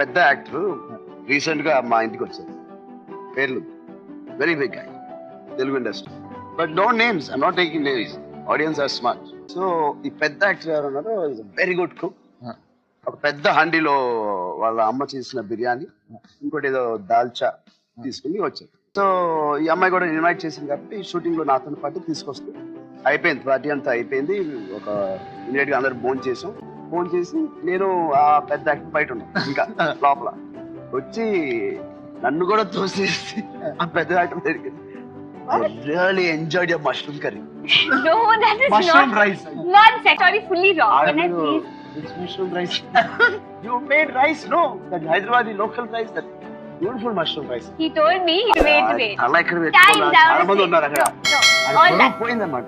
పెద్ద actor recent గా మా ఇంటికి వచ్చారు. పేర్లు very big actor Telugu industry, but don't names, I'm not taking names, audience are smart. So ఈ పెద్ద యాక్టర్ ఎవరు ఉన్నారో వెరీ గుడ్ కుక్. ఒక పెద్ద హండీలో వాళ్ళ అమ్మ చేసిన బిర్యానీ, ఇంకోటి ఏదో దాల్చా తీసుకుని వచ్చారు. సో ఈ అమ్మాయి కూడా ఇన్వైట్ చేసింది కాబట్టి షూటింగ్ లో నాతో పాటు తీసుకొస్తే అయిపోయింది, పార్టీ అంతా అయిపోయింది. ఒక ఇమీడియట్ గా అందరు ఫోన్ చేసి నేను ఆ పెద్ద యాక్టర్ బయట ఉన్నాను, ఇంకా లోపల వచ్చి నన్ను కూడా తోసేసి ఆ పెద్ద యాక్టర్ దగ్గరికి really enjoyed your mushroom curry. No, that is Mushroom not. rice. Not sorry, fully wrong. Can I please? It's mushroom rice. You made rice, no? That Hyderabadi local rice, that beautiful mushroom rice. He told me to wait. అలా ఇక్కడ Time down. చాలా మంది ఉన్నారు అక్కడ. No, all that. పోయిందన్నమాట.